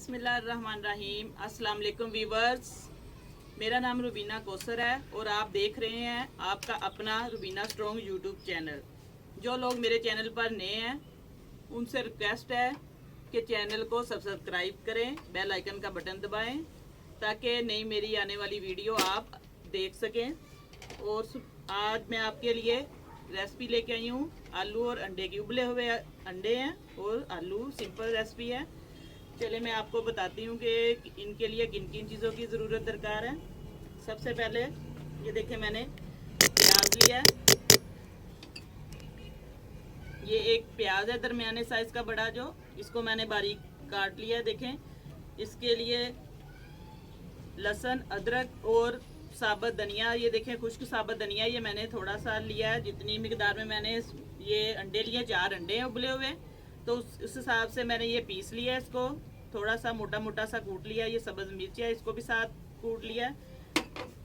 बिस्मिल्लाहिर्रहमानिर्रहीम। अस्सलाम वालेकुम वीवर्स, मेरा नाम रुबीना कौसर है और आप देख रहे हैं आपका अपना रुबीना स्ट्रॉन्ग यूट्यूब चैनल। जो लोग मेरे चैनल पर नए हैं उनसे रिक्वेस्ट है कि चैनल को सब्सक्राइब करें, बेल आइकन का बटन दबाएं ताकि नई मेरी आने वाली वीडियो आप देख सकें। और आज मैं आपके लिए रेसिपी लेके आई हूँ आलू और अंडे की। उबले हुए अंडे हैं और आलू, सिंपल रेसिपी है। चले मैं आपको बताती हूँ कि इनके लिए किन किन चीज़ों की ज़रूरत दरकार है। सबसे पहले ये देखें, मैंने प्याज लिया है। ये एक प्याज है दरमियाने साइज़ का बड़ा, जो इसको मैंने बारीक काट लिया है। देखें, इसके लिए लहसुन, अदरक और साबुत धनिया, ये देखें खुश्क साबुत धनिया, ये मैंने थोड़ा सा लिया है। जितनी मिकदार में मैंने ये अंडे लिए, 4 अंडे हैं उबले हुए, तो उस हिसाब से मैंने ये पीस लिया है। इसको थोड़ा सा मोटा मोटा सा कूट लिया। ये सब्ज़ मिर्च है, इसको भी साथ कूट लिया है।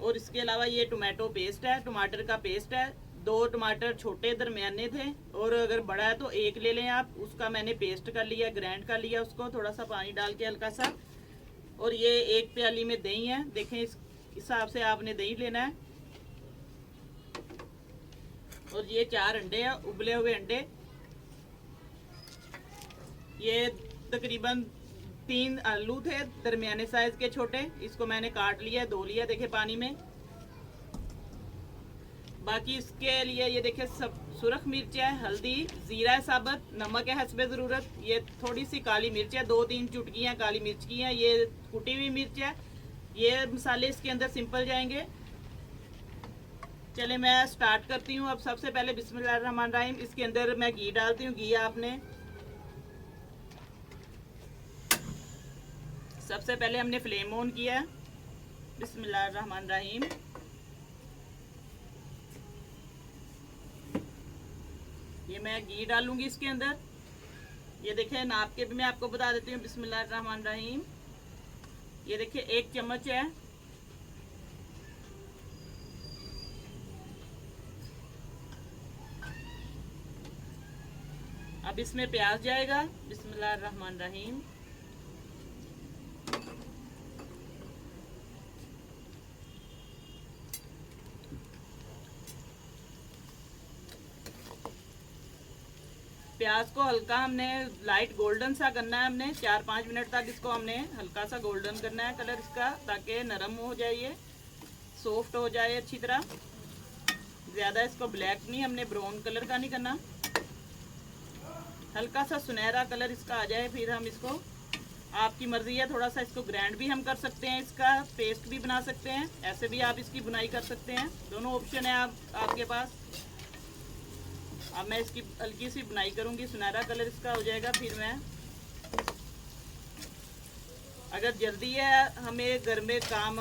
और इसके अलावा ये टमाटो पेस्ट है, टमाटर का पेस्ट है। 2 टमाटर छोटे दरमियाने थे, और अगर बड़ा है तो 1 ले लें आप। उसका मैंने पेस्ट कर लिया, ग्राइंड कर लिया उसको, थोड़ा सा पानी डाल के हल्का सा। और ये 1 प्याली में दही है। देखें, इस हिसाब से आपने दही लेना है। और ये 4 अंडे हैं, उबले हुए अंडे। ये तकरीबन 3 आलू थे दरमियाने साइज के छोटे, इसको मैंने काट लिया, धो लिया, देखे पानी में। बाकी इसके लिए ये देखे सब सुरख मिर्च है, हल्दी, जीरा है साबुत, नमक है हस्बे ज़रूरत। ये थोड़ी सी काली मिर्च है, 2-3 चुटकियाँ काली मिर्च की हैं। ये कुटी हुई मिर्च है। ये मसाले इसके अंदर सिंपल जाएंगे। चले मैं स्टार्ट करती हूँ। अब सबसे पहले बिस्मिल्लाहिर्रहमानिर्रहीम, इसके अंदर मैं घी डालती हूँ। घी आपने सबसे पहले हमने फ्लेम ऑन किया। बिस्मिल्लाहिर्रहमानिर्रहीम। ये मैं घी डालूंगी इसके अंदर। ये देखें, नाप के भी मैं आपको बता देती हूँ। बिस्मिल्लाहिर्रहमानिर्रहीम। ये देखिए 1 चम्मच है। अब इसमें प्याज जाएगा। बिस्मिल्लाहिर्रहमानिर्रहीम। प्याज को हल्का हमने लाइट गोल्डन सा करना है। हमने 4-5 मिनट तक इसको हमने हल्का सा गोल्डन करना है कलर इसका, ताकि नरम हो जाए, ये सॉफ्ट हो जाए अच्छी तरह। ज़्यादा इसको ब्लैक नहीं, हमने ब्राउन कलर का नहीं करना, हल्का सा सुनहरा कलर इसका आ जाए। फिर हम इसको, आपकी मर्जी है, थोड़ा सा इसको ग्राइंड भी हम कर सकते हैं, इसका पेस्ट भी बना सकते हैं, ऐसे भी आप इसकी बुनाई कर सकते हैं। दोनों ऑप्शन है आपके पास। अब मैं इसकी हल्की सी बुनाई करूंगी, सुनहरा कलर इसका हो जाएगा। फिर मैं, अगर जल्दी है, हमें घर में काम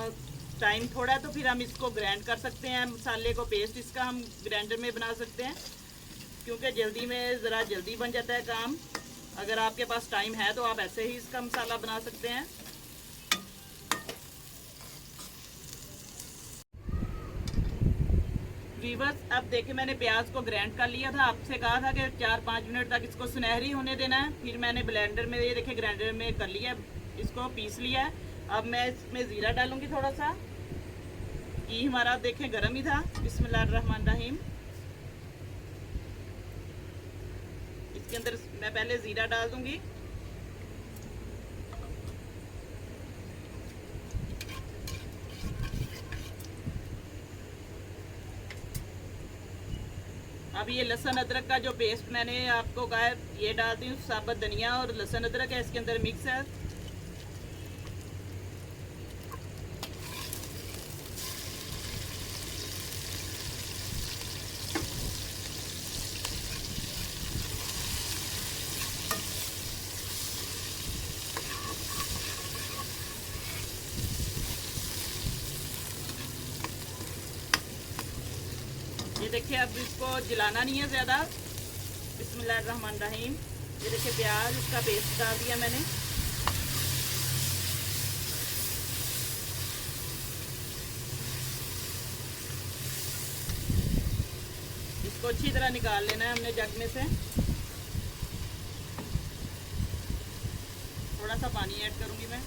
टाइम थोड़ा है, तो फिर हम इसको ग्राइंड कर सकते हैं। मसाले को पेस्ट इसका हम ग्राइंडर में बना सकते हैं, क्योंकि जल्दी में ज़रा जल्दी बन जाता है काम। अगर आपके पास टाइम है तो आप ऐसे ही इसका मसाला बना सकते हैं। वीवर्स, अब देखें, मैंने प्याज को ग्राइंड कर लिया था। आपसे कहा था कि 4-5 मिनट तक इसको सुनहरी होने देना है। फिर मैंने ब्लेंडर में, ये देखें ग्राइंडर में कर लिया, इसको पीस लिया है। अब मैं इसमें ज़ीरा डालूंगी थोड़ा सा। घी हमारा देखें गर्म ही था। बिस्मिल्लाहिर्रहमानिर्रहीम। इसके अंदर मैं पहले ज़ीरा डाल दूंगी। अब ये लहसुन अदरक का जो पेस्ट मैंने आपको कहा है, ये डालती हूँ। साबुत धनिया और लहसुन अदरक है इसके अंदर मिक्स है। ये देखिए, अब इसको जलाना नहीं है ज़्यादा। बिस्मिल्लाहिर्रहमानिर्रहीम। ये देखिए प्याज, इसका पेस्ट डाल दिया मैंने। इसको अच्छी तरह निकाल लेना है हमने जग में से। थोड़ा सा पानी ऐड करूँगी मैं।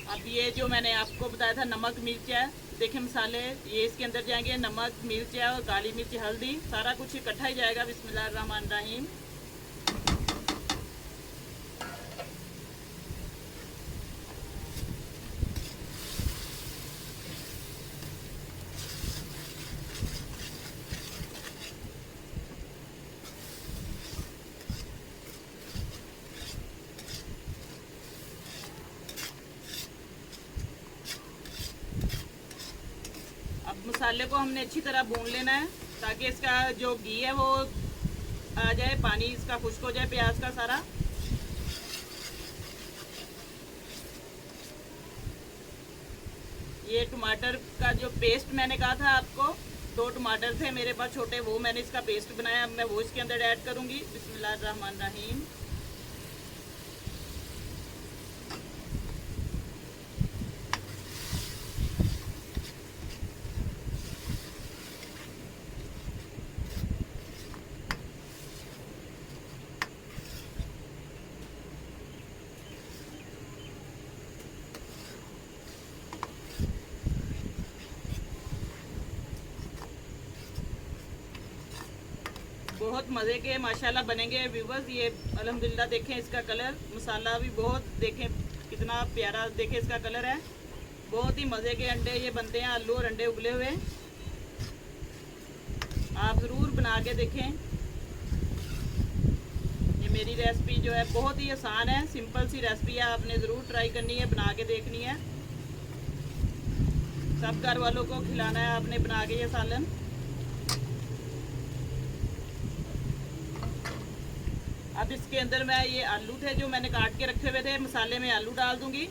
अब ये जो मैंने आपको बताया था नमक मिर्च है, देखिए मसाले ये इसके अंदर जाएंगे, नमक मिर्च है और काली मिर्च हल्दी सारा कुछ इकट्ठा ही जाएगा। बिस्मिल्लाहिर्रहमानिर्रहीम। मसाले को हमने अच्छी तरह भून लेना है ताकि इसका जो घी है वो आ जाए, पानी इसका खुश्क हो जाए प्याज का सारा। ये टमाटर का जो पेस्ट मैंने कहा था आपको, 2 टमाटर थे मेरे पास छोटे, वो मैंने इसका पेस्ट बनाया। अब मैं वो इसके अंदर ऐड करूंगी। बिस्मिल्लाहिर्रहमानिर्रहीम। बहुत मज़े के माशाल्लाह बनेंगे व्यूवर्स। ये अल्हम्दुलिल्लाह देखें इसका कलर, मसाला भी बहुत देखें कितना प्यारा, देखें इसका कलर है। बहुत ही मज़े के अंडे ये बनते हैं, आलू और अंडे उबले हुए। आप ज़रूर बना के देखें। ये मेरी रेसिपी जो है बहुत ही आसान है, सिंपल सी रेसिपी है, आपने ज़रूर ट्राई करनी है, बना के देखनी है। सब घर वालों को खिलाना है आपने बना के ये सालन। अब इसके अंदर मैं ये आलू थे जो मैंने काट के रखे हुए थे, मसाले में आलू डाल दूंगी।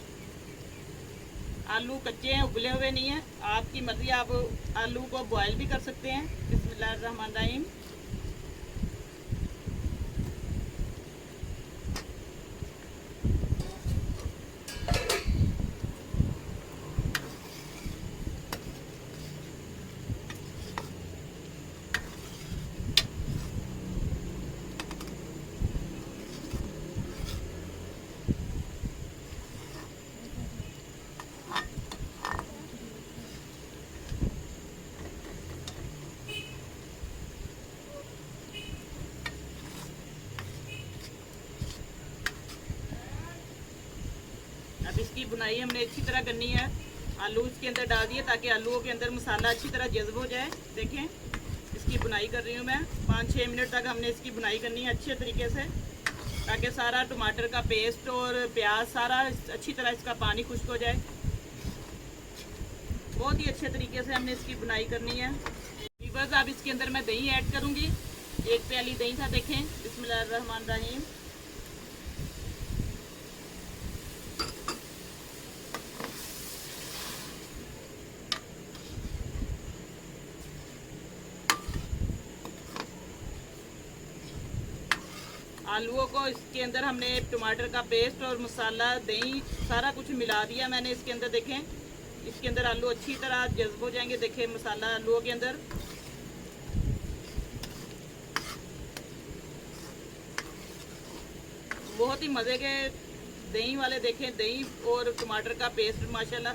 आलू कच्चे हैं, उबले हुए नहीं हैं, आपकी मर्जी, आप आलू को बॉयल भी कर सकते हैं। बिस्मिल्लाहिर्रहमानिर्रहीम। अब इसकी बुनाई हमने अच्छी तरह करनी है। आलू इसके अंदर डाल दिए ताकि आलूओं के अंदर मसाला अच्छी तरह जज्ब हो जाए। देखें इसकी बुनाई कर रही हूँ मैं, 5-6 मिनट तक हमने इसकी बुनाई करनी है अच्छे तरीके से, ताकि सारा टमाटर का पेस्ट और प्याज सारा अच्छी तरह इसका पानी खुश्क हो जाए। बहुत ही अच्छे तरीके से हमने इसकी बुनाई करनी है। बस अब इसके अंदर मैं दही ऐड करूँगी, 1 प्याली दही था। देखें बिस्मिल्लाहिर्रहमानिर्रहीम। आलूओं को इसके अंदर हमने टमाटर का पेस्ट और मसाला दही सारा कुछ मिला दिया मैंने इसके अंदर। देखें इसके अंदर आलू अच्छी तरह जज्ब हो जाएंगे। देखें मसाला आलूओं के अंदर। बहुत ही मज़े के दही वाले, देखें दही और टमाटर का पेस्ट माशाल्लाह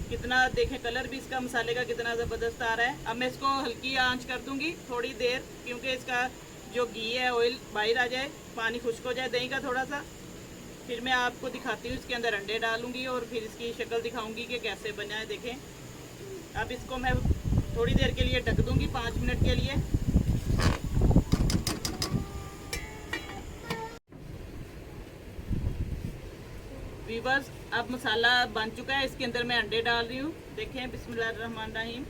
कितना, देखें कलर भी इसका मसाले का कितना ज़बरदस्त आ रहा है। अब मैं इसको हल्की आंच कर दूंगी थोड़ी देर, क्योंकि इसका जो घी है ऑयल बाहर आ जाए, पानी खुश्क हो जाए दही का थोड़ा सा। फिर मैं आपको दिखाती हूँ, इसके अंदर अंडे डालूंगी और फिर इसकी शक्ल दिखाऊंगी कि कैसे बना है। देखें अब इसको मैं थोड़ी देर के लिए ढक दूंगी, 5 मिनट के लिए। वीवर्स अब मसाला बन चुका है, इसके अंदर मैं अंडे डाल रही हूँ। देखें बिस्मिल्लाहिर्रहमानिर्रहीम।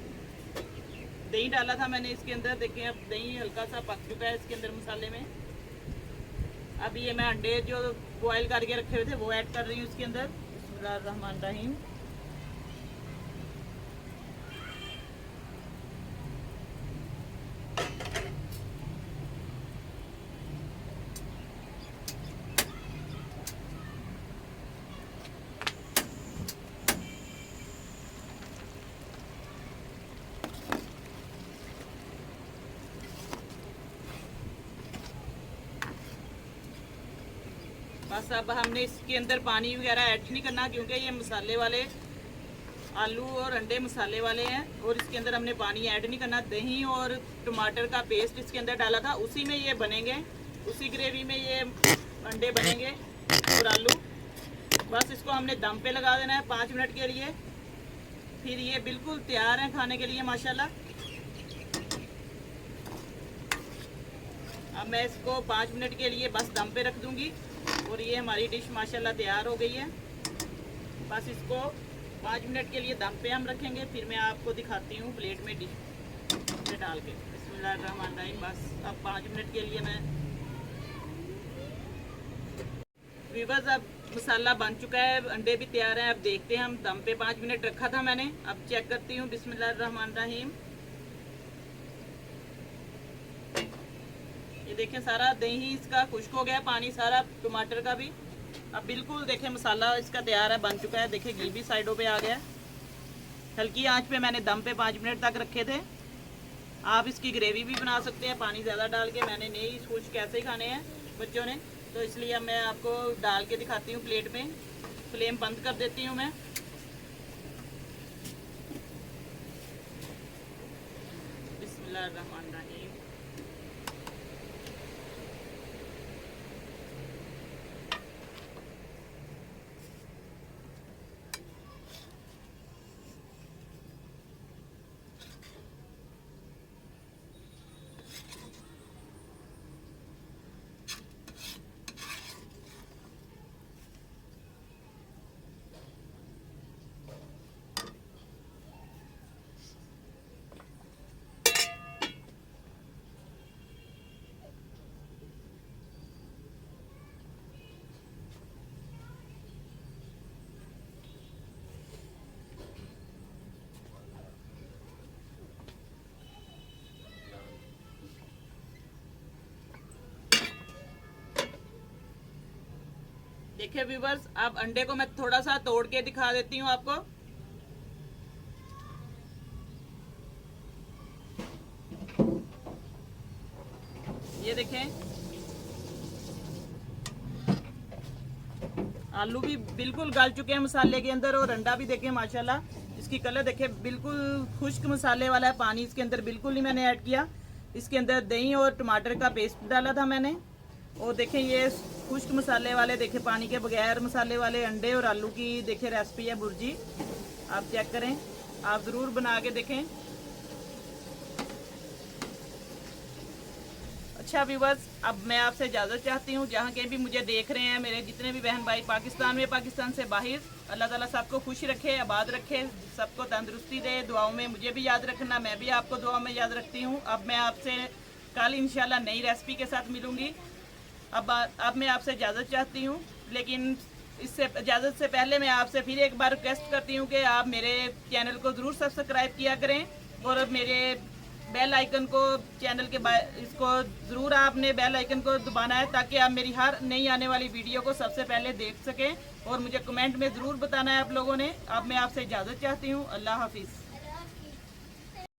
दही डाला था मैंने इसके अंदर। देखें अब दही हल्का सा पक चुका है इसके अंदर मसाले में। अब ये मैं अंडे जो बॉयल करके रखे हुए थे वो ऐड कर रही हूँ इसके अंदर। बिस्मिल्लाहिर्रहमानिर्रहीम। बस अब हमने इसके अंदर पानी वगैरह ऐड नहीं करना, क्योंकि ये मसाले वाले आलू और अंडे मसाले वाले हैं और इसके अंदर हमने पानी ऐड नहीं करना। दही और टमाटर का पेस्ट इसके अंदर डाला था, उसी में ये बनेंगे, उसी ग्रेवी में ये अंडे बनेंगे और आलू। बस इसको हमने दम पे लगा देना है 5 मिनट के लिए, फिर ये बिल्कुल तैयार है खाने के लिए माशाल्लाह। अब मैं इसको 5 मिनट के लिए बस दम पे रख दूंगी और ये हमारी डिश माशाल्लाह तैयार हो गई है। बस इसको 5 मिनट के लिए दम पे हम रखेंगे, फिर मैं आपको दिखाती हूँ प्लेट में डिश में डाल के। बिस्मिल्लाहिर्रहमानिर्रहीम। बस अब 5 मिनट के लिए मैं व्यूअर्स, अब मसाला बन चुका है, अंडे भी तैयार हैं। अब देखते हैं, हम दम पे 5 मिनट रखा था मैंने, अब चेक करती हूँ। बिस्मिल्लाहिर्रहमानिर्रहीम। ये देखें सारा दही इसका खुश्क हो गया, पानी सारा टमाटर का भी। अब बिल्कुल देखें मसाला इसका तैयार है, बन चुका है। देखें घी भी साइडों पे आ गया। हल्की आंच पे मैंने दम पे 5 मिनट तक रखे थे। आप इसकी ग्रेवी भी बना सकते हैं पानी ज़्यादा डाल के, मैंने नहीं खुश्क कैसे ही खाने हैं बच्चों ने, तो इसलिए अब मैं आपको डाल के दिखाती हूँ प्लेट में। फ्लेम बंद कर देती हूँ मैं। बिस्मिल्लाहिर्रहमानिर्रहीम। देखिए व्यूवर्स, अब अंडे को मैं थोड़ा सा तोड़ के दिखा देती हूँ आपको। ये देखें, आलू भी बिल्कुल गल चुके हैं मसाले के अंदर और अंडा भी देखें माशाल्लाह इसकी कलर देखें बिल्कुल खुश्क मसाले वाला है। पानी इसके अंदर बिल्कुल नहीं मैंने ऐड किया। इसके अंदर दही और टमाटर का पेस्ट डाला था मैंने। और देखें ये खुश्क मसाले वाले, देखें पानी के बगैर मसाले वाले अंडे और आलू की देखें रेसिपी है बुर्जी। आप चेक करें, आप ज़रूर बना के देखें। अच्छा व्यूवर्स, अब मैं आपसे इजाज़त चाहती हूँ। जहाँ के भी मुझे देख रहे हैं, मेरे जितने भी बहन भाई पाकिस्तान में, पाकिस्तान से बाहर, अल्लाह ताला सबको खुश रखे, आबाद रखे, सबको तंदुरुस्ती दे। दुआओं में मुझे भी याद रखना, मैं भी आपको दुआओं में याद रखती हूँ। अब मैं आपसे कल इंशाल्लाह नई रेसिपी के साथ मिलूँगी। अब मैं आपसे इजाज़त चाहती हूँ, लेकिन इससे इजाज़त से पहले मैं आपसे फिर एक बार रिक्वेस्ट करती हूँ कि आप मेरे चैनल को ज़रूर सब्सक्राइब किया करें और मेरे बेल आइकन को, चैनल के इसको ज़रूर आपने बेल आइकन को दबाना है, ताकि आप मेरी हर नई आने वाली वीडियो को सबसे पहले देख सकें। और मुझे कमेंट में ज़रूर बताना है आप लोगों ने। अब मैं आपसे इजाज़त चाहती हूँ। अल्लाह हाफिज़।